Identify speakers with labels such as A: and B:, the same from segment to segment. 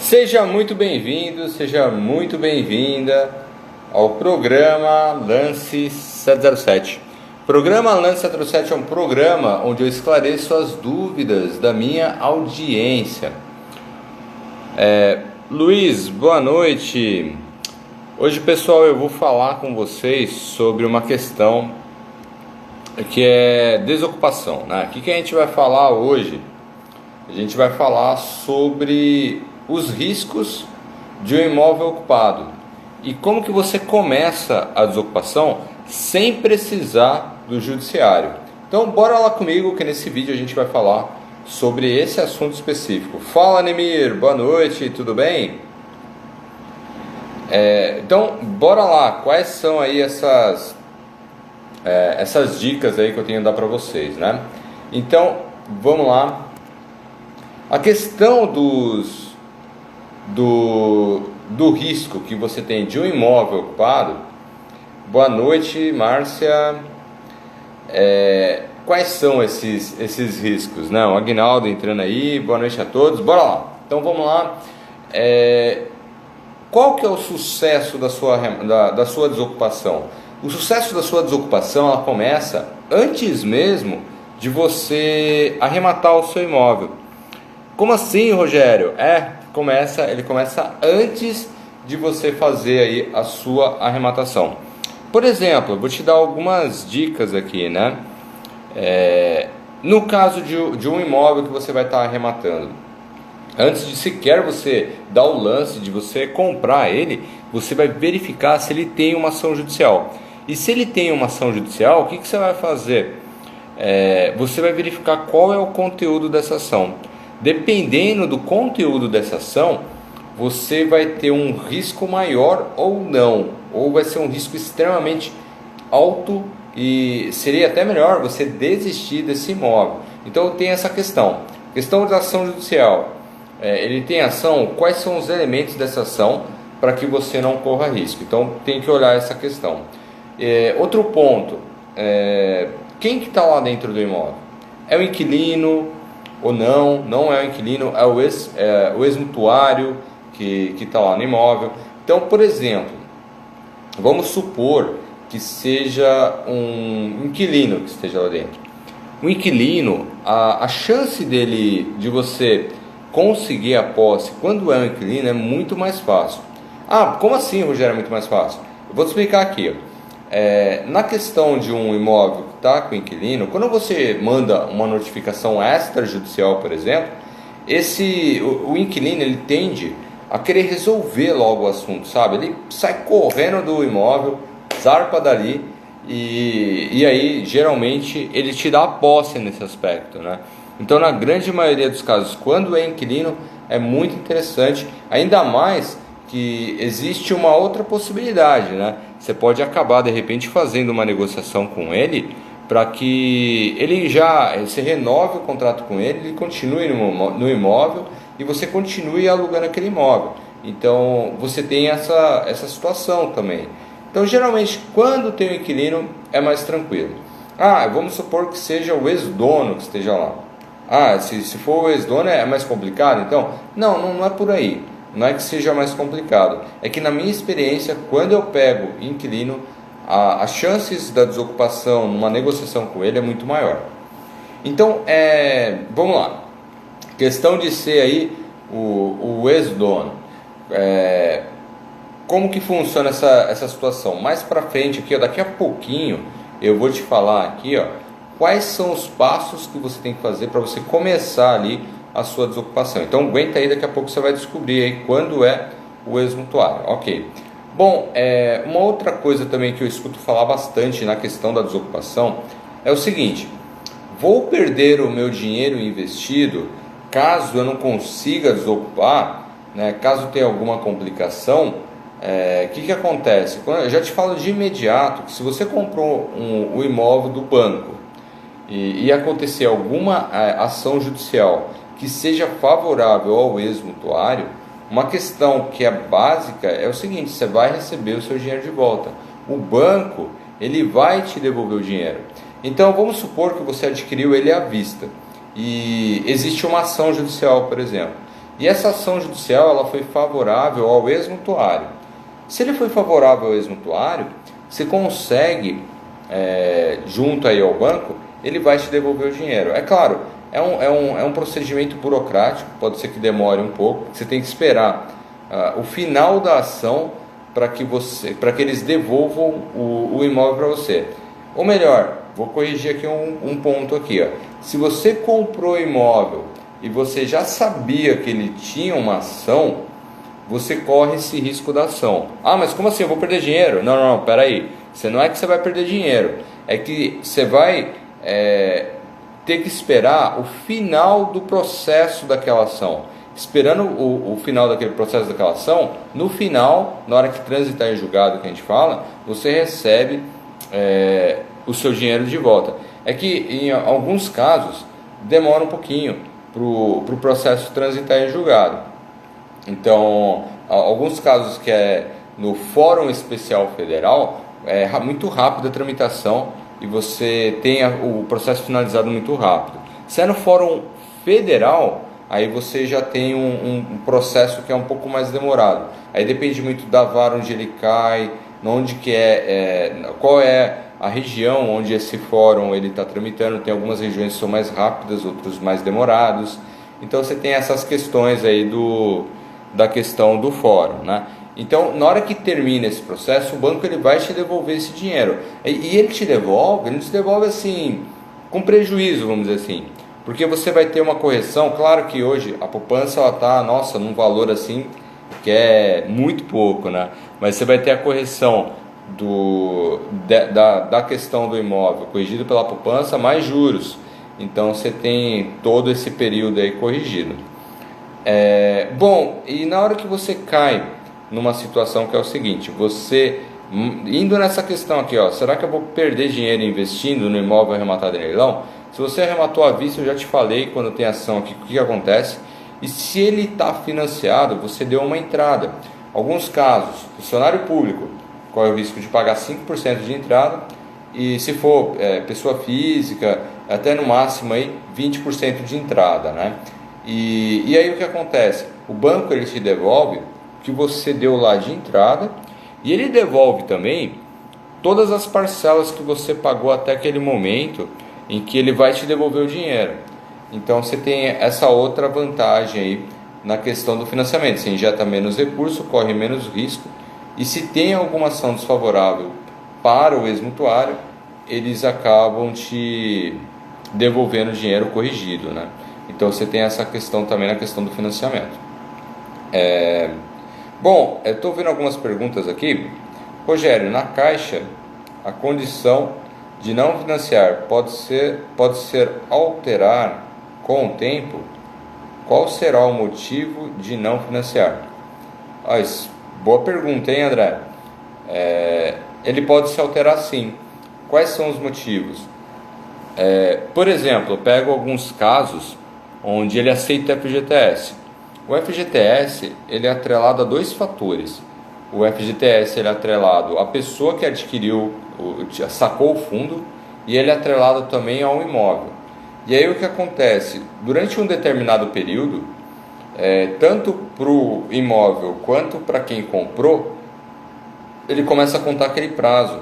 A: Seja muito bem-vindo, seja muito bem-vinda ao programa Lance 707. O programa Lance 707 é um programa onde eu esclareço as dúvidas da minha audiência. Luiz, boa noite. Hoje, pessoal, eu vou falar com vocês sobre uma questão que é desocupação, né? O que a gente vai falar hoje? A gente vai falar sobre os riscos de um imóvel ocupado e como que você começa a desocupação sem precisar do judiciário. Então bora lá comigo que nesse vídeo a gente vai falar sobre esse assunto específico. Fala, Nemir, boa noite, tudo bem? Então bora lá, quais são aí essas dicas aí que eu tenho a dar para vocês, né? Então vamos lá. A questão do risco que você tem de um imóvel ocupado. Boa noite, Márcia. Quais são esses riscos? Não, Aguinaldo entrando aí, boa noite a todos. Bora lá. Então vamos lá. Qual que é o sucesso da sua desocupação? O sucesso da sua desocupação ela começa antes mesmo de você arrematar o seu imóvel. Como assim, Rogério? Ele começa antes de você fazer aí a sua arrematação. Por exemplo, eu vou te dar algumas dicas aqui, né? No caso de um imóvel que você vai estar arrematando, antes de sequer você dar o lance de você comprar ele, você vai verificar se ele tem uma ação judicial. E se ele tem uma ação judicial, o que você vai fazer? Você vai verificar qual é o conteúdo dessa ação. Dependendo do conteúdo dessa ação, você vai ter um risco maior ou não, ou vai ser um risco extremamente alto e seria até melhor você desistir desse imóvel. Então tem essa questão da ação judicial. Ele tem ação, quais são os elementos dessa ação para que você não corra risco? Então tem que olhar essa questão. Outro ponto, quem que está lá dentro do imóvel? É o inquilino ou não é o inquilino, é o ex-mutuário que está lá no imóvel. Então, por exemplo, vamos supor que seja um inquilino que esteja lá dentro. O inquilino, a chance de você conseguir a posse quando é um inquilino é muito mais fácil. Como assim, Rogério, é muito mais fácil? Eu vou te explicar aqui. Na questão de um imóvel que está com o inquilino, quando você manda uma notificação extrajudicial, por exemplo, o inquilino ele tende a querer resolver logo o assunto, sabe? Ele sai correndo do imóvel, zarpa dali e aí geralmente ele te dá a posse nesse aspecto, né? Então, na grande maioria dos casos, quando é inquilino, é muito interessante, ainda mais que existe uma outra possibilidade, né? Você pode acabar de repente fazendo uma negociação com ele para que você renove o contrato com ele continue no imóvel e você continue alugando aquele imóvel. Então você tem essa situação também. Então geralmente quando tem um inquilino é mais tranquilo. Vamos supor que seja o ex-dono que esteja lá. Se for o ex-dono é mais complicado? Então não é por aí. Não é que seja mais complicado, é que na minha experiência, quando eu pego inquilino, as chances da desocupação numa negociação com ele é muito maior. Então, vamos lá. Questão de ser aí o ex-dono. Como que funciona essa situação? Mais para frente aqui, daqui a pouquinho, eu vou te falar aqui, quais são os passos que você tem que fazer para você começar ali a sua desocupação. Então aguenta aí, daqui a pouco você vai descobrir aí quando é o ex-mutuário. Ok. Bom, uma outra coisa também que eu escuto falar bastante na questão da desocupação é o seguinte: vou perder o meu dinheiro investido caso eu não consiga desocupar, né? Caso tenha alguma complicação. O que acontece? Eu já te falo de imediato que se você comprou o imóvel do banco e acontecer alguma ação judicial que seja favorável ao ex-mutuário, uma questão que é básica é o seguinte: você vai receber o seu dinheiro de volta. O banco ele vai te devolver o dinheiro. Então vamos supor que você adquiriu ele à vista e existe uma ação judicial, por exemplo. E essa ação judicial ela foi favorável ao ex-mutuário. Se ele foi favorável ao ex-mutuário, você consegue, junto aí ao banco, ele vai te devolver o dinheiro. É claro, é um procedimento burocrático, pode ser que demore um pouco, você tem que esperar o final da ação para que eles devolvam o imóvel para você. Ou melhor, vou corrigir aqui um ponto aqui, ó. Se você comprou o imóvel e você já sabia que ele tinha uma ação, você corre esse risco da ação. Ah, mas como assim? Eu vou perder dinheiro? Não, peraí. Não é que você vai perder dinheiro, é que você vai ter que esperar o final do processo daquela ação. Esperando o final daquele processo daquela ação, no final, na hora que transitar em julgado, que a gente fala, você recebe o seu dinheiro de volta. É que em alguns casos demora um pouquinho para o processo transitar em julgado. Então, alguns casos que é no Fórum Especial Federal, é muito rápida a tramitação e você tem o processo finalizado muito rápido. Se é no Fórum Federal, aí você já tem um processo que é um pouco mais demorado. Aí depende muito da vara onde ele cai, onde que qual é a região onde esse fórum ele está tramitando. Tem algumas regiões que são mais rápidas, outros mais demorados. Então você tem essas questões aí da questão do fórum, né? Então, na hora que termina esse processo, o banco ele vai te devolver esse dinheiro. E ele te devolve assim, com prejuízo, vamos dizer assim. Porque você vai ter uma correção. Claro que hoje a poupança está, num valor assim que é muito pouco, né? Mas você vai ter a correção da questão do imóvel corrigido pela poupança mais juros. Então você tem todo esse período aí corrigido. Bom, e na hora que você cai numa situação que é o seguinte, você indo nessa questão aqui, ó, será que eu vou perder dinheiro investindo no imóvel arrematado em leilão? Se você arrematou à vista, eu já te falei quando tem ação aqui o que acontece. E se ele está financiado, você deu uma entrada. Alguns casos, funcionário público corre o risco de pagar 5% de entrada, e se for pessoa física, até no máximo aí 20% de entrada, né? E aí o que acontece? O banco ele te devolve o que você deu lá de entrada, e ele devolve também todas as parcelas que você pagou até aquele momento em que ele vai te devolver o dinheiro. Então você tem essa outra vantagem aí na questão do financiamento. Você injeta menos recurso, corre menos risco, e se tem alguma ação desfavorável para o ex-mutuário, eles acabam te devolvendo o dinheiro corrigido, né? Então você tem essa questão também na questão do financiamento. Bom, eu estou vendo algumas perguntas aqui. Rogério, na Caixa, a condição de não financiar pode ser alterar com o tempo? Qual será o motivo de não financiar? Boa pergunta, hein, André? Ele pode se alterar sim. Quais são os motivos? Por exemplo, eu pego alguns casos onde ele aceita FGTS. O FGTS ele é atrelado a dois fatores. O FGTS ele é atrelado à pessoa que adquiriu, sacou o fundo, e ele é atrelado também ao imóvel. E aí o que acontece? Durante um determinado período, tanto para o imóvel quanto para quem comprou, ele começa a contar aquele prazo.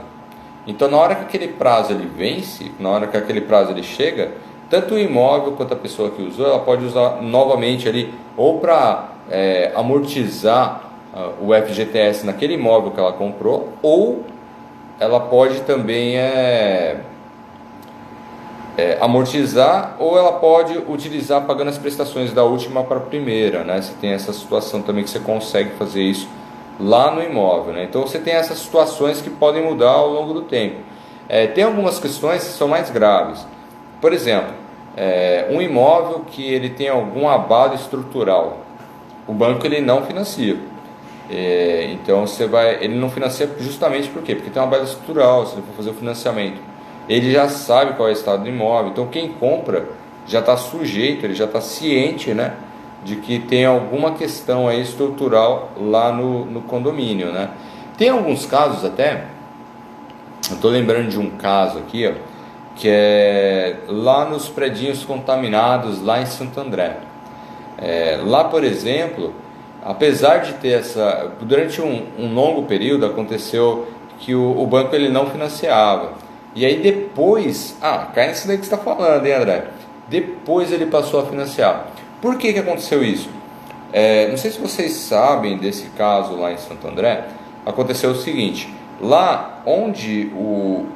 A: Então na hora que aquele prazo ele vence, na hora que aquele prazo ele chega, tanto o imóvel quanto a pessoa que usou, ela pode usar novamente ali, ou para amortizar o FGTS naquele imóvel que ela comprou, ou ela pode também amortizar, ou ela pode utilizar pagando as prestações da última para a primeira, né? Você tem essa situação também que você consegue fazer isso lá no imóvel, né? Então você tem essas situações que podem mudar ao longo do tempo. Tem algumas questões que são mais graves. Por exemplo, um imóvel que ele tem algum abalo estrutural, o banco ele não financia. Então ele não financia justamente por quê? Porque tem um abalo estrutural. Se ele for fazer o financiamento, ele já sabe qual é o estado do imóvel. Então quem compra já está sujeito, ele já está ciente, né, de que tem alguma questão aí estrutural lá no condomínio, né? Tem alguns casos até, eu estou lembrando de um caso aqui, ó, que é lá nos predinhos contaminados lá em Santo André. Lá, por exemplo, apesar de ter durante um longo período aconteceu que o banco ele não financiava. E aí depois, cai nisso daí que você está falando, hein, André? Depois ele passou a financiar. Por que aconteceu isso? Não sei se vocês sabem desse caso lá em Santo André. Aconteceu o seguinte: lá onde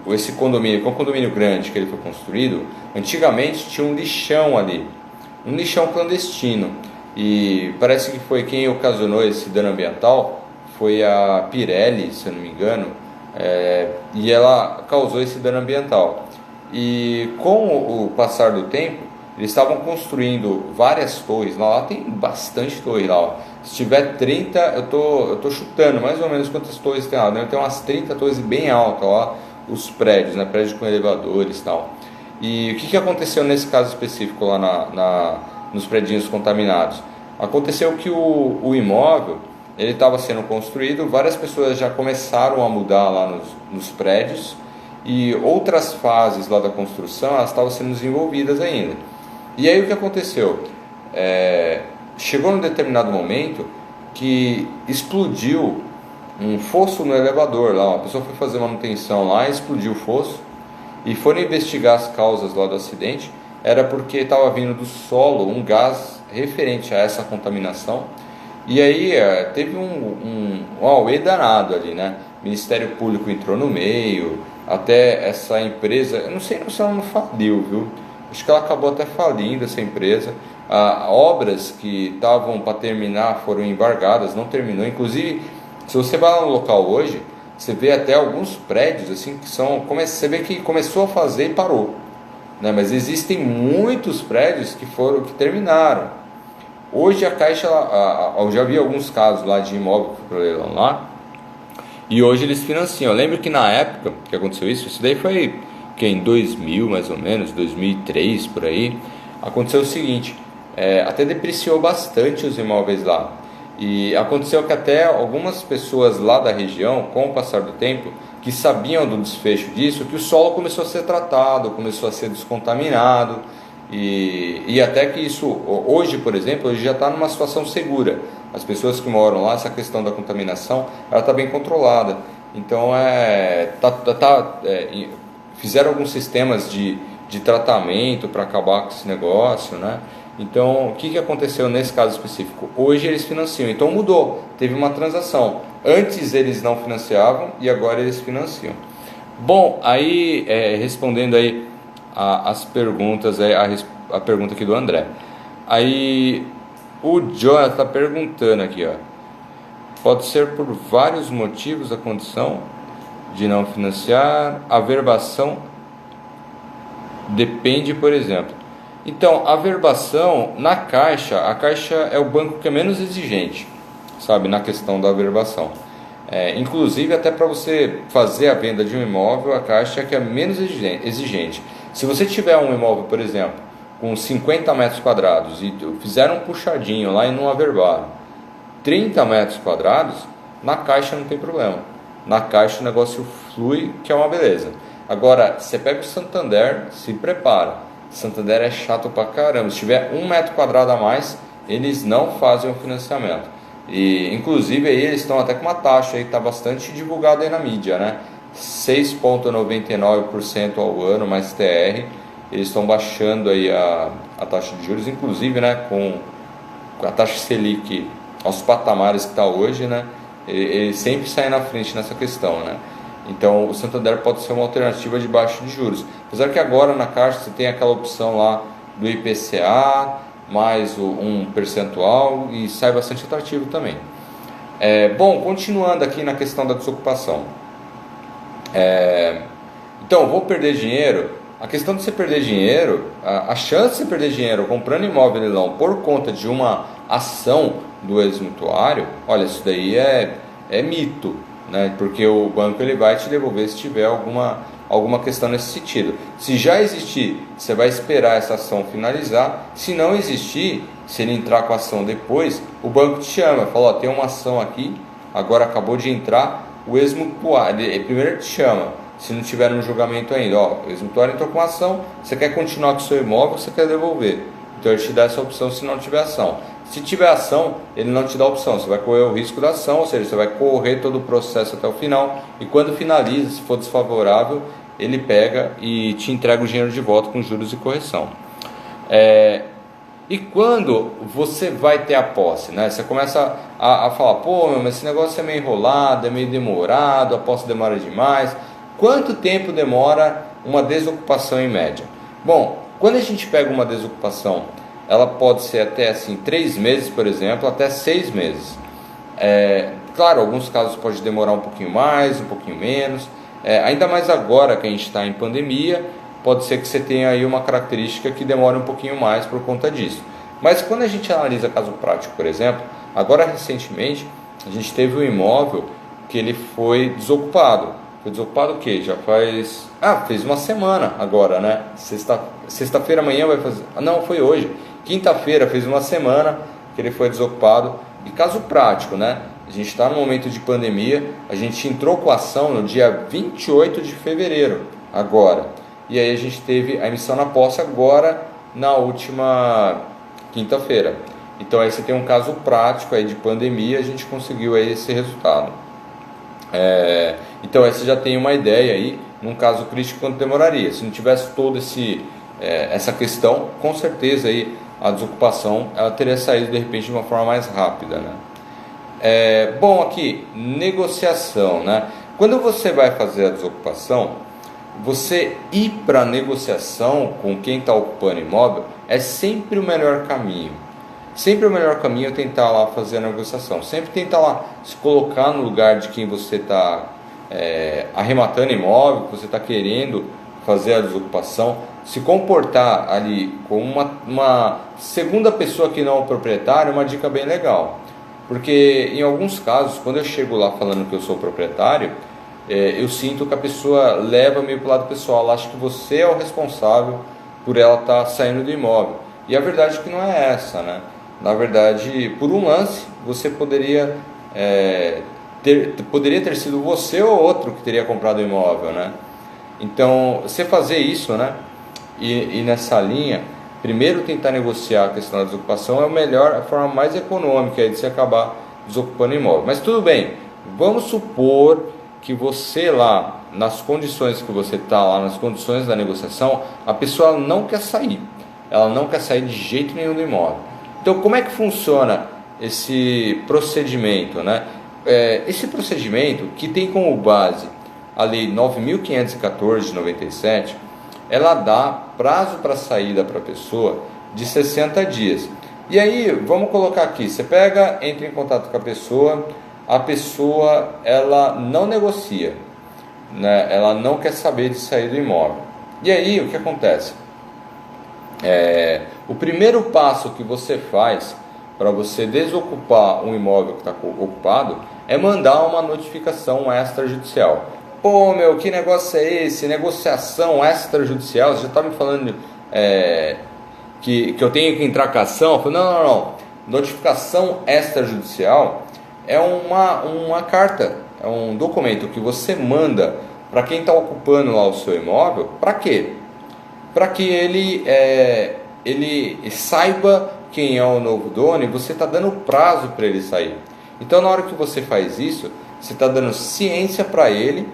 A: esse condomínio, que é um condomínio grande que ele foi construído, antigamente tinha um lixão ali, um lixão clandestino. E parece que foi quem ocasionou esse dano ambiental foi a Pirelli, se eu não me engano, e ela causou esse dano ambiental. E com o passar do tempo, eles estavam construindo várias torres. Lá tem bastante torre lá. Ó. Se tiver 30, eu tô chutando mais ou menos quantas torres tem lá. Deve ter umas 30 torres bem altas lá, os prédios, né? Prédios com elevadores e tal. E o que aconteceu nesse caso específico lá nos predinhos contaminados? Aconteceu que o imóvel ele estava sendo construído, várias pessoas já começaram a mudar lá nos prédios e outras fases lá da construção elas estavam sendo desenvolvidas ainda. E aí o que aconteceu? Chegou num determinado momento que explodiu um fosso no elevador lá. Uma pessoa foi fazer manutenção lá, explodiu o fosso e foram investigar as causas lá do acidente. Era porque estava vindo do solo um gás referente a essa contaminação. E aí teve um auê danado ali, né? O Ministério Público entrou no meio, até essa empresa, eu não sei se ela não faliu, viu? Acho que ela acabou até falindo essa empresa. Obras que estavam para terminar foram embargadas, não terminou. Inclusive, se você vai lá no local hoje, você vê até alguns prédios assim que você vê que começou a fazer e parou, né? Mas existem muitos prédios que terminaram. Hoje a Caixa, eu já vi alguns casos lá de imóvel que foi para leilão lá, e hoje eles financiam. Eu lembro que na época que aconteceu isso daí foi em 2000 mais ou menos, 2003 por aí, aconteceu o seguinte, até depreciou bastante os imóveis lá. E aconteceu que até algumas pessoas lá da região, com o passar do tempo, que sabiam do desfecho disso, que o solo começou a ser tratado, começou a ser descontaminado, e até que isso, hoje por exemplo, hoje já está numa situação segura. As pessoas que moram lá, essa questão da contaminação, ela está bem controlada. Então fizeram alguns sistemas de tratamento para acabar com esse negócio, né? Então, o que aconteceu nesse caso específico? Hoje eles financiam, então mudou, teve uma transação. Antes eles não financiavam e agora eles financiam. Bom, aí respondendo aí as perguntas, a pergunta aqui do André. Aí o Jonathan está perguntando aqui, ó. Pode ser por vários motivos a condição de não financiar, a verbação depende, por exemplo. Então, a verbação na Caixa, a Caixa é o banco que é menos exigente, sabe, na questão da verbação. Inclusive, até para você fazer a venda de um imóvel, a Caixa é que é menos exigente. Se você tiver um imóvel, por exemplo, com 50 metros quadrados e fizeram um puxadinho lá e não averbaram 30 metros quadrados, na Caixa não tem problema. Na Caixa o negócio flui, que é uma beleza. Agora, você pega o Santander, se prepara. Santander é chato pra caramba. Se tiver 1 metro quadrado a mais, eles não fazem o financiamento. E inclusive aí eles estão até com uma taxa aí que está bastante divulgada aí na mídia, né? 6,99% ao ano mais TR. Eles estão baixando aí a taxa de juros, inclusive, né, com a taxa Selic aos patamares que está hoje, né? Ele sempre sai na frente nessa questão, né? Então o Santander pode ser uma alternativa de baixa de juros. Apesar que agora na Caixa você tem aquela opção lá do IPCA mais um percentual e sai bastante atrativo também. Bom, continuando aqui na questão da desocupação. Então, vou perder dinheiro. A questão de você perder dinheiro, a chance de você perder dinheiro comprando imóvel em leilão por conta de uma ação do ex-mutuário, olha, isso daí é mito, né? Porque o banco ele vai te devolver se tiver alguma questão nesse sentido. Se já existir, você vai esperar essa ação finalizar. Se não existir, se ele entrar com a ação depois, o banco te chama, fala, ó, tem uma ação aqui, agora acabou de entrar, o ex-mutuário, primeiro te chama. Se não tiver no julgamento ainda, ó, o ex-mutuário entrou com a ação, você quer continuar com o seu imóvel, você quer devolver. Então ele te dá essa opção se não tiver ação. Se tiver ação, ele não te dá opção, você vai correr o risco da ação, ou seja, você vai correr todo o processo até o final, e quando finaliza, se for desfavorável, ele pega e te entrega o dinheiro de volta com juros e correção. E quando você vai ter a posse, né? Você começa a falar, pô, mas esse negócio é meio enrolado, é meio demorado, a posse demora demais. Quanto tempo demora uma desocupação em média? Bom, quando a gente pega uma desocupação, ela pode ser até assim 3 meses, por exemplo, até 6 meses. Claro, alguns casos pode demorar um pouquinho mais, um pouquinho menos. Ainda mais agora que a gente está em pandemia, pode ser que você tenha aí uma característica que demore um pouquinho mais por conta disso. Mas quando a gente analisa caso prático, por exemplo, agora recentemente a gente teve um imóvel que ele foi desocupado. Foi desocupado o quê? Já fez uma semana agora, né? Sexta-feira amanhã vai fazer... Não, foi hoje. Quinta-feira fez uma semana que ele foi desocupado. E caso prático, né? A gente está no momento de pandemia, a gente entrou com a ação no dia 28 de fevereiro, agora. E aí a gente teve a emissão na posse agora, na última quinta-feira. Então aí você tem um caso prático aí de pandemia, a gente conseguiu aí esse resultado. Então aí você já tem uma ideia aí, num caso crítico, quanto demoraria. Se não tivesse toda essa questão, com certeza aí a desocupação ela teria saído de repente de uma forma mais rápida, né? Bom, aqui, negociação, né? Quando você vai fazer a desocupação, você ir para a negociação com quem está ocupando imóvel é sempre o melhor caminho. Sempre o melhor caminho é tentar lá fazer a negociação. Sempre tentar lá se colocar no lugar de quem você está arrematando imóvel, que você está querendo fazer a desocupação, se comportar ali como uma segunda pessoa que não é o proprietário, é uma dica bem legal. Porque em alguns casos, quando eu chego lá falando que eu sou proprietário, eu sinto que a pessoa leva meio para o lado pessoal, ela acha que você é o responsável por ela estar saindo do imóvel. E a verdade é que não é essa, né? Na verdade, por um lance, você poderia ter sido você ou outro que teria comprado o imóvel, né? Então, você fazer isso, né? E nessa linha, primeiro tentar negociar a questão da desocupação é a forma mais econômica de você acabar desocupando o imóvel. Mas tudo bem, vamos supor que você lá, nas condições que você está lá, nas condições da negociação, a pessoa não quer sair. Ela não quer sair de jeito nenhum do imóvel. Então, como é que funciona esse procedimento, né? Esse procedimento, que tem como base a Lei 9.514 de 97, ela dá prazo para saída para a pessoa de 60 dias. E aí, vamos colocar aqui, você entra em contato com a pessoa ela não negocia, né? Ela não quer saber de sair do imóvel. E aí, o que acontece? O primeiro passo que você faz para você desocupar um imóvel que está ocupado é mandar uma notificação extrajudicial. Pô, meu, que negócio é esse? Negociação extrajudicial? Você já está me falando que eu tenho que entrar com a ação? Eu falei, não. Notificação extrajudicial é uma carta, é um documento que você manda para quem está ocupando lá o seu imóvel. Para quê? Para que ele saiba quem é o novo dono e você está dando prazo para ele sair. Então, na hora que você faz isso, você está dando ciência para ele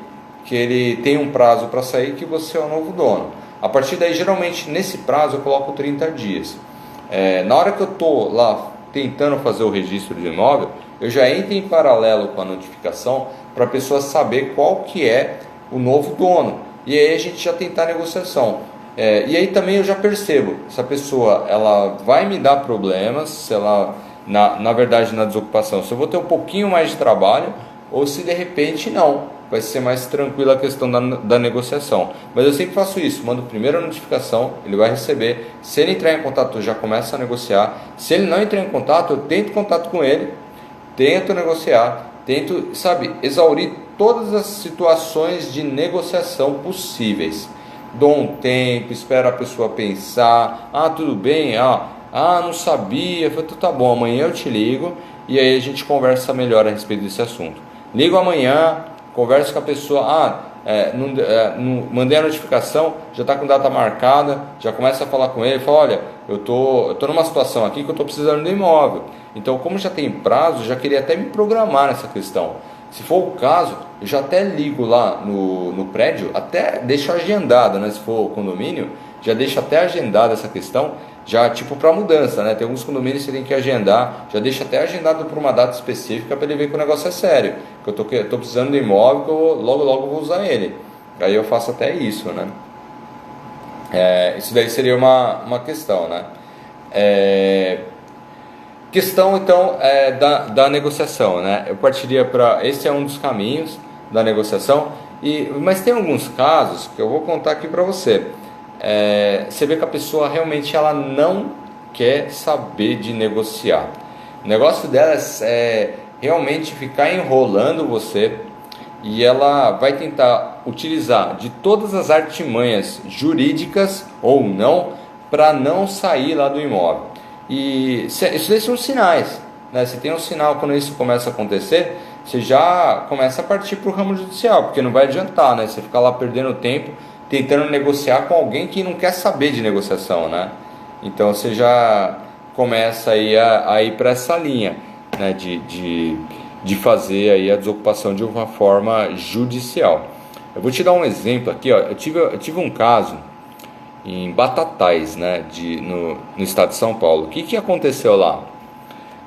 A: que ele tem um prazo para sair, que você é o novo dono. A partir daí, geralmente, nesse prazo, eu coloco 30 dias. Na hora que eu estou lá tentando fazer o registro do imóvel, eu já entro em paralelo com a notificação para a pessoa saber qual que é o novo dono. E aí a gente já tentar a negociação. E aí também eu já percebo se a pessoa ela vai me dar problemas, se ela, na verdade, na desocupação, se eu vou ter um pouquinho mais de trabalho ou se de repente não. Vai ser mais tranquila a questão da negociação. Mas eu sempre faço isso, mando primeiro a notificação, ele vai receber. Se ele entrar em contato, eu já começo a negociar. Se ele não entrar em contato, eu tento contato com ele, tento negociar, tento, exaurir todas as situações de negociação possíveis. Dou um tempo, espero a pessoa pensar. Tudo bem, não sabia. Eu falei, tá bom, amanhã eu te ligo e aí a gente conversa melhor a respeito desse assunto. Ligo amanhã, converso com a pessoa, mandei a notificação, já está com data marcada, já começa a falar com ele, fala, olha, eu tô numa situação aqui que eu estou precisando de imóvel. Então, como já tem prazo, já queria até me programar nessa questão. Se for o caso, eu já até ligo lá no prédio, até deixo agendado, né? Se for condomínio, já deixo até agendado essa questão, já tipo para mudança, né? Tem alguns condomínios que você tem que agendar, já deixo até agendado por uma data específica para ele ver que o negócio é sério, que eu tô precisando de imóvel, que eu logo vou usar ele. Aí eu faço até isso, né? Isso daí seria uma questão, né? Questão então da negociação, né? Eu partiria para esse é um dos caminhos da negociação, mas tem alguns casos que eu vou contar aqui para você. Você vê que a pessoa realmente ela não quer saber de negociar. O negócio dela é realmente ficar enrolando você, e ela vai tentar utilizar de todas as artimanhas jurídicas ou não para não sair lá do imóvel. E isso são sinais, né? Se tem um sinal, quando isso começa a acontecer, você já começa a partir para o ramo judicial, porque não vai adiantar, né? Você ficar lá perdendo tempo tentando negociar com alguém que não quer saber de negociação, né? Então você já começa aí a ir para essa linha, né? De fazer aí a desocupação de uma forma judicial. Eu vou te dar um exemplo aqui, ó. Eu tive um caso em Batatais, né, no estado de São Paulo. O que aconteceu lá?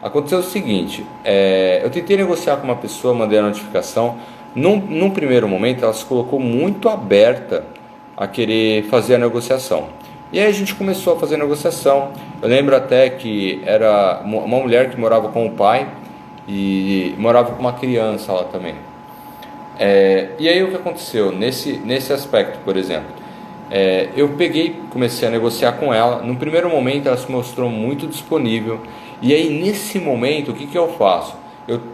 A: Aconteceu o seguinte, eu tentei negociar com uma pessoa, mandei a notificação. Num primeiro momento ela se colocou muito aberta a querer fazer a negociação. E aí a gente começou a fazer a negociação. Eu lembro até que era uma mulher que morava com o pai e morava com uma criança lá também. E aí o que aconteceu nesse aspecto, por exemplo? Eu comecei a negociar com ela. No primeiro momento ela se mostrou muito disponível. E aí nesse momento o que eu faço?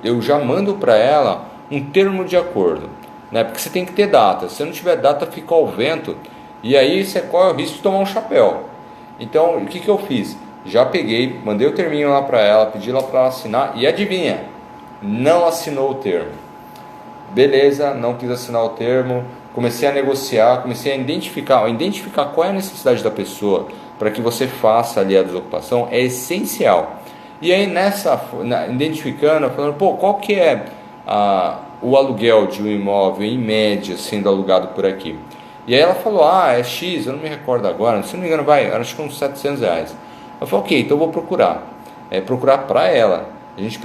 A: Eu já mando para ela um termo de acordo, né? Porque você tem que ter data. Se não tiver data, fica ao vento. E aí você corre o risco de tomar um chapéu. Então o que eu fiz? Já mandei o terminho lá para ela, pedi lá para ela assinar. E adivinha? Não assinou o termo. Beleza, não quis assinar o termo. Comecei a negociar, comecei a identificar qual é a necessidade da pessoa para que você faça ali a desocupação, é essencial. E aí identificando, falando, qual que é o aluguel de um imóvel em média sendo alugado por aqui? E aí ela falou, é X, eu não me recordo agora, se não me engano acho que uns R$700. Eu falei, ok, então eu vou procurar para ela. A gente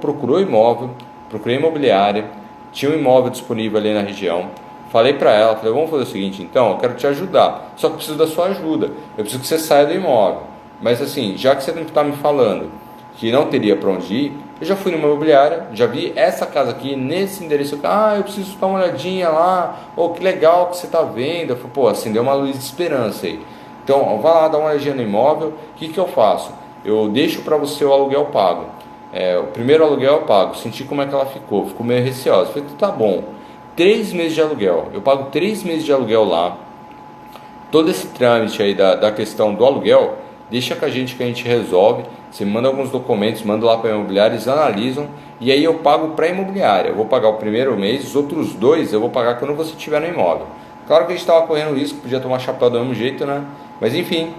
A: procurou imóvel, procurei imobiliária, tinha um imóvel disponível ali na região. Falei para ela, vamos fazer o seguinte, então, eu quero te ajudar, só que preciso da sua ajuda, eu preciso que você saia do imóvel. Mas assim, já que você não está me falando que não teria para onde ir, eu já fui numa imobiliária, já vi essa casa aqui, nesse endereço, eu preciso dar uma olhadinha lá, que legal que você está vendo. Eu falei, acendeu uma luz de esperança aí. Então, vai lá dar uma olhadinha no imóvel, o que eu faço? Eu deixo para você o aluguel pago. O primeiro aluguel eu pago, senti como é que ela ficou meio receosa. Eu falei, tá bom. 3 meses de aluguel, eu pago 3 meses de aluguel lá. Todo esse trâmite aí da questão do aluguel, deixa com a gente que a gente resolve. Você manda alguns documentos, manda lá para a imobiliária, eles analisam, e aí eu pago para a imobiliária. Eu vou pagar o primeiro mês, os outros 2 eu vou pagar quando você estiver no imóvel. Claro que a gente estava correndo risco, podia tomar chapéu do mesmo jeito, né? Mas enfim,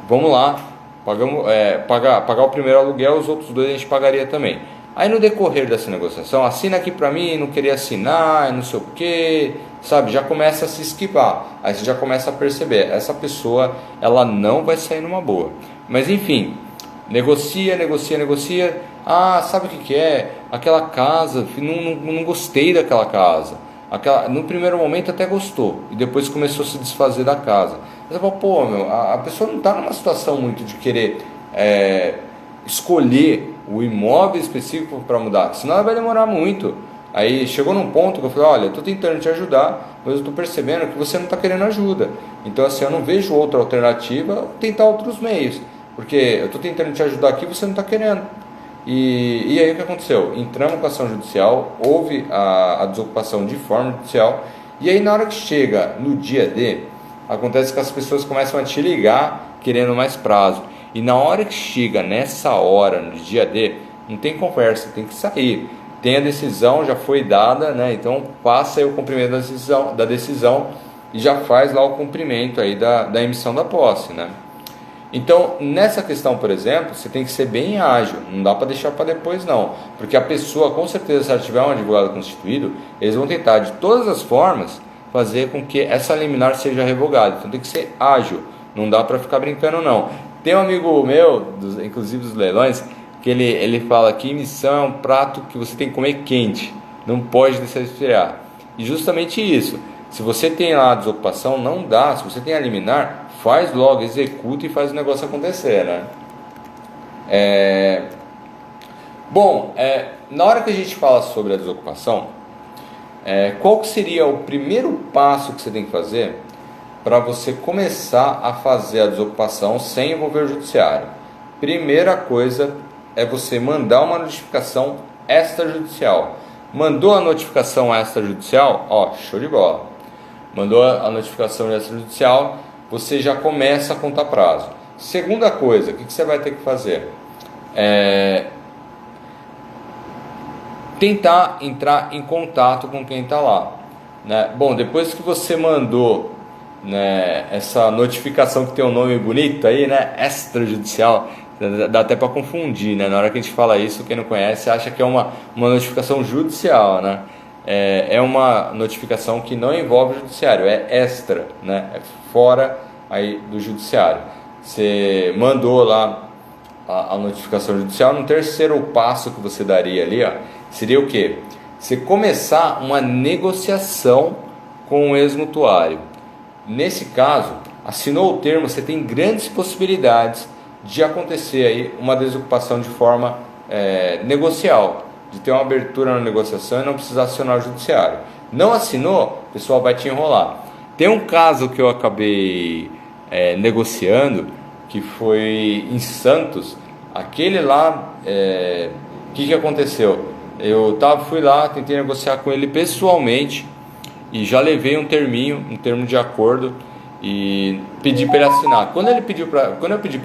A: vamos lá, pagar o primeiro aluguel, os outros 2 a gente pagaria também. Aí no decorrer dessa negociação, assina aqui para mim, não queria assinar, não sei o que, sabe? Já começa a se esquivar. Aí você já começa a perceber, essa pessoa, ela não vai sair numa boa. Mas enfim, negocia. Sabe o que é? Aquela casa, não gostei daquela casa. No primeiro momento até gostou, e depois começou a se desfazer da casa. Você fala, a pessoa não está numa situação muito de querer escolher o imóvel específico para mudar, senão ela vai demorar muito. Aí chegou num ponto que eu falei, olha, eu estou tentando te ajudar, mas eu estou percebendo que você não está querendo ajuda. Então assim, eu não vejo outra alternativa, vou tentar outros meios, porque eu estou tentando te ajudar aqui, você não está querendo. E aí o que aconteceu? Entramos com a ação judicial, houve a desocupação de forma judicial, e aí na hora que chega no dia D, acontece que as pessoas começam a te ligar querendo mais prazo. E na hora que chega nessa hora, no dia D, não tem conversa, tem que sair. tem a decisão, já foi dada, né? Então passa aí o cumprimento da decisão e já faz lá o cumprimento aí da emissão da posse, né? Então, nessa questão, por exemplo, você tem que ser bem ágil, não dá para deixar para depois não, porque a pessoa, com certeza, se ela tiver um advogado constituído, eles vão tentar de todas as formas fazer com que essa liminar seja revogada. Então tem que ser ágil, não dá para ficar brincando não. Tem um amigo meu, inclusive dos leilões, que ele fala que emissão é um prato que você tem que comer quente, não pode deixar esfriar. E justamente isso, se você tem lá a desocupação, não dá, se você tem a liminar, faz logo, executa e faz o negócio acontecer, né? Bom, na hora que a gente fala sobre a desocupação, qual que seria o primeiro passo que você tem que fazer para você começar a fazer a desocupação sem envolver o judiciário? Primeira coisa é você mandar uma notificação extrajudicial. Mandou a notificação extrajudicial, ó, show de bola. Mandou a notificação extrajudicial, você já começa a contar prazo. Segunda coisa, o que você vai ter que fazer? Tentar entrar em contato com quem está lá, né? Bom, depois que você mandou, né, essa notificação que tem um nome bonito aí, né, extrajudicial, dá até para confundir, né? Na hora que a gente fala isso, quem não conhece acha que é uma notificação judicial, né? É uma notificação que não envolve o judiciário, é extra, né? É fora aí do judiciário. Você mandou lá a notificação judicial. No terceiro passo que você daria ali, ó, seria o quê? Você começar uma negociação com o ex-mutuário. Nesse caso, assinou o termo, você tem grandes possibilidades de acontecer aí uma desocupação de forma negocial, de ter uma abertura na negociação e não precisar acionar o judiciário. Não assinou, o pessoal vai te enrolar. Tem um caso que eu acabei negociando, que foi em Santos. Aquele lá, que aconteceu? Eu fui lá, tentei negociar com ele pessoalmente e já levei um termo de acordo e pedi para ele assinar. Quando eu pedi para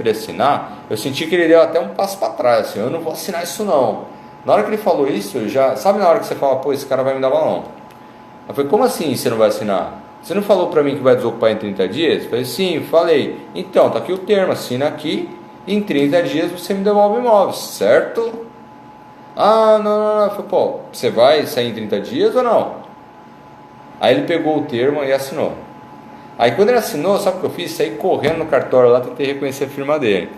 A: ele assinar, eu senti que ele deu até um passo para trás, assim, eu não vou assinar isso não. Na hora que ele falou isso, eu já... Sabe na hora que você fala, pô, esse cara vai me dar balão? Eu falei, como assim você não vai assinar? Você não falou para mim que vai desocupar em 30 dias? Eu falei, sim, falei. Então, tá aqui o termo, assina aqui, e em 30 dias você me devolve o imóvel, certo? Ah, não. Eu falei, pô, você vai sair em 30 dias ou não? Aí ele pegou o termo e assinou. Aí quando ele assinou, sabe o que eu fiz? Saí correndo no cartório lá, tentei reconhecer a firma dele.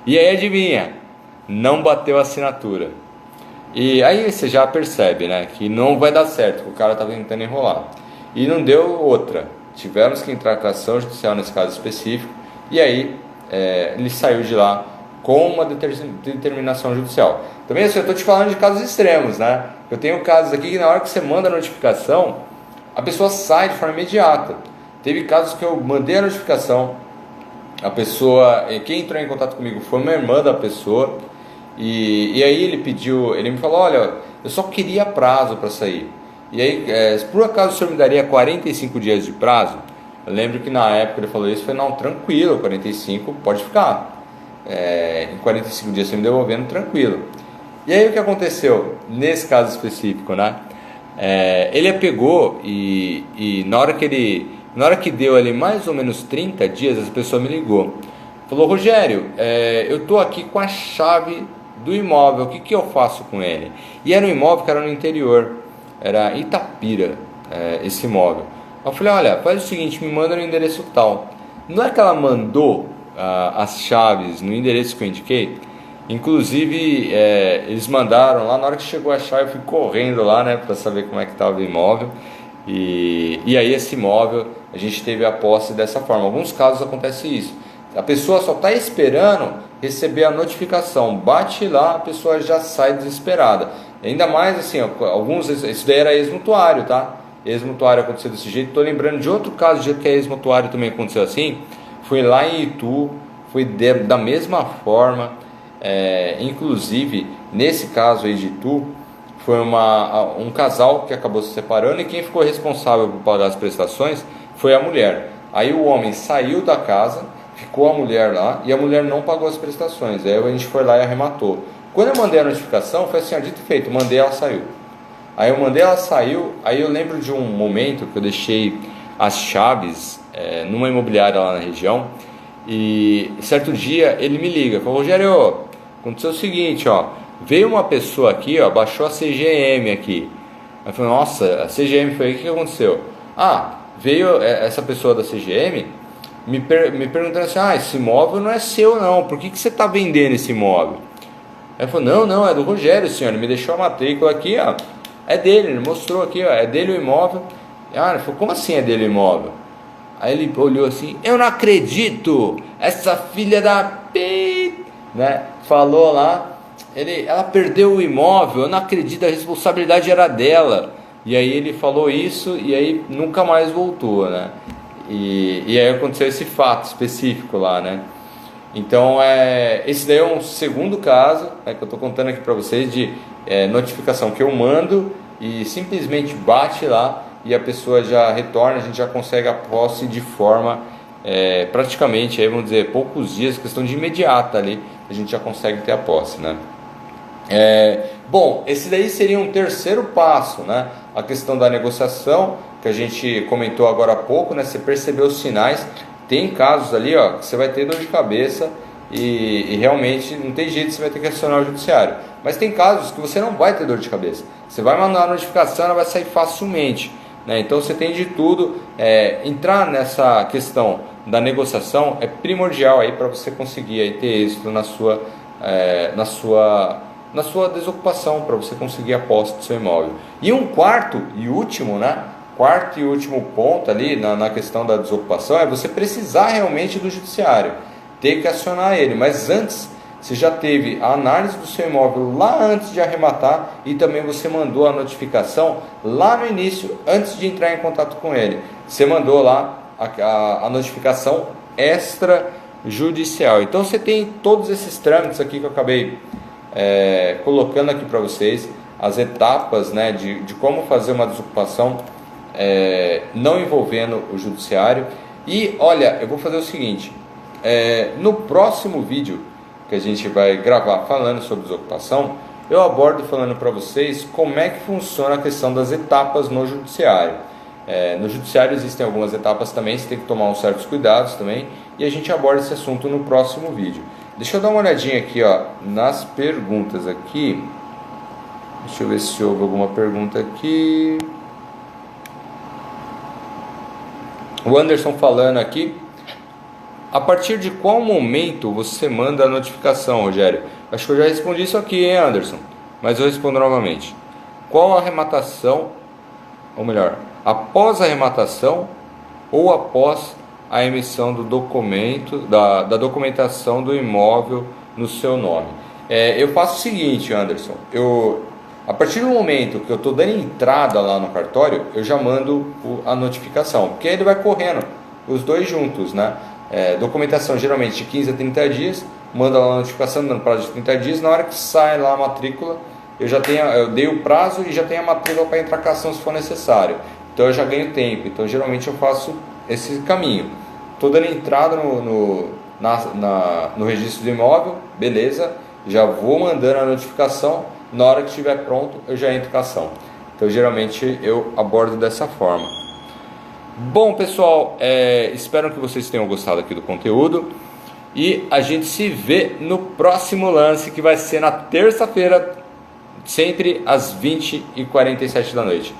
A: E aí adivinha? Não bateu a assinatura. E aí você já percebe, né, que não vai dar certo, que o cara estava tentando enrolar. E não deu outra. Tivemos que entrar com a ação judicial nesse caso específico. E aí ele saiu de lá com uma determinação judicial. Também assim, eu estou te falando de casos extremos, né? Eu tenho casos aqui que na hora que você manda a notificação, a pessoa sai de forma imediata. Teve casos que eu mandei a notificação, a quem entrou em contato comigo foi uma irmã da pessoa, e aí ele me falou, olha, eu só queria prazo para sair. E aí, por acaso o senhor me daria 45 dias de prazo? Eu lembro que na época ele falou isso, eu falei, não, tranquilo, 45 pode ficar. Em 45 dias você me devolvendo, tranquilo. E aí o que aconteceu nesse caso específico, né? Ele pegou e na hora que deu ali mais ou menos 30 dias, essa pessoa me ligou. Falou, Rogério, eu estou aqui com a chave do imóvel, o que eu faço com ele? E era um imóvel que era no interior, era Itapira, esse imóvel. Eu falei, olha, faz o seguinte, me manda no endereço tal. Não é que ela mandou as chaves no endereço que eu indiquei? Inclusive, eles mandaram lá, na hora que chegou a chave, eu fui correndo lá, né, para saber como é que estava o imóvel. E aí esse imóvel, a gente teve a posse dessa forma. Em alguns casos acontece isso. A pessoa só está esperando receber a notificação. Bate lá, a pessoa já sai desesperada. Ainda mais assim, isso daí era ex-mutuário, tá? Ex-mutuário aconteceu desse jeito. Estou lembrando de outro caso, de que é ex-mutuário também aconteceu assim. Foi lá em Itu, foi da mesma forma. Inclusive, nesse caso aí de Itu, foi um casal que acabou se separando e quem ficou responsável por pagar as prestações foi a mulher. Aí o homem saiu da casa, ficou a mulher lá e a mulher não pagou as prestações. Aí a gente foi lá e arrematou. Quando eu mandei a notificação, foi assim, dito e feito, mandei, ela saiu. Aí eu mandei, ela saiu. Aí eu lembro de um momento que eu deixei as chaves numa imobiliária lá na região. E certo dia ele me liga, falou: Rogério, aconteceu o seguinte, ó, veio uma pessoa aqui, ó, baixou a CGM aqui. Aí eu falei: nossa, a CGM foi aí, o que aconteceu? Ah, veio essa pessoa da CGM me perguntando assim: ah, esse imóvel não é seu não, por que você está vendendo esse imóvel? Aí ele falou: não, é do Rogério, senhor, ele me deixou a matrícula aqui, ó, é dele, ele mostrou aqui, ó, é dele o imóvel. Ah, ele falou: como assim é dele o imóvel? Aí ele olhou assim: eu não acredito, essa filha da p... né? Falou lá, ela perdeu o imóvel, eu não acredito, a responsabilidade era dela. E aí ele falou isso e aí nunca mais voltou, né? E aí aconteceu esse fato específico lá, né? Então esse daí é um segundo caso, né, que eu estou contando aqui para vocês de notificação que eu mando e simplesmente bate lá e a pessoa já retorna, a gente já consegue a posse de forma praticamente, aí vamos dizer, poucos dias, questão de imediata ali, a gente já consegue ter a posse, né? Bom, esse daí seria um terceiro passo, né? A questão da negociação, que a gente comentou agora há pouco, né? Você percebeu os sinais, tem casos ali, ó, que você vai ter dor de cabeça e realmente não tem jeito, você vai ter que acionar o judiciário. Mas tem casos que você não vai ter dor de cabeça, você vai mandar a notificação, ela vai sair facilmente, né? Então você tem de tudo. Entrar nessa questão da negociação é primordial aí para você conseguir aí ter êxito na sua desocupação, para você conseguir a posse do seu imóvel. E um quarto e último ponto ali na questão da desocupação é você precisar realmente do judiciário, ter que acionar ele, mas antes você já teve a análise do seu imóvel lá antes de arrematar e também você mandou a notificação lá no início, antes de entrar em contato com ele. Você mandou lá a notificação extrajudicial. Então você tem todos esses trâmites aqui que eu acabei colocando aqui para vocês, as etapas, né, de como fazer uma desocupação não envolvendo o judiciário. E olha, eu vou fazer o seguinte, no próximo vídeo que a gente vai gravar falando sobre desocupação, eu abordo falando para vocês como é que funciona a questão das etapas no judiciário. No judiciário existem algumas etapas também, você tem que tomar uns certos cuidados também, e a gente aborda esse assunto no próximo vídeo. Deixa eu dar uma olhadinha aqui, ó, nas perguntas aqui. Deixa eu ver se houve alguma pergunta aqui. O Anderson falando aqui: a partir de qual momento você manda a notificação, Rogério? Acho que eu já respondi isso aqui, hein, Anderson? Mas eu respondo novamente. Qual a arrematação, ou melhor, após a arrematação ou após a emissão do documento, da documentação do imóvel no seu nome? Eu faço o seguinte, Anderson, a partir do momento que eu estou dando entrada lá no cartório, eu já mando a notificação, porque aí ele vai correndo, os dois juntos, né? Documentação geralmente de 15 a 30 dias, manda lá a notificação dando prazo de 30 dias, na hora que sai lá a matrícula, eu dei o prazo e já tenho a matrícula para entrar com a ação se for necessário, então eu já ganho tempo. Então geralmente eu faço esse caminho, estou dando entrada no registro do imóvel, beleza, já vou mandando a notificação, na hora que estiver pronto eu já entro com a ação. Então geralmente eu abordo dessa forma. Bom, pessoal, espero que vocês tenham gostado aqui do conteúdo e a gente se vê no próximo lance, que vai ser na terça-feira, sempre às 20h47 da noite.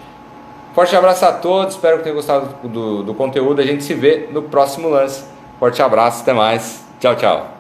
A: Forte abraço a todos, espero que tenham gostado do conteúdo. A gente se vê no próximo lance. Forte abraço, até mais. Tchau, tchau.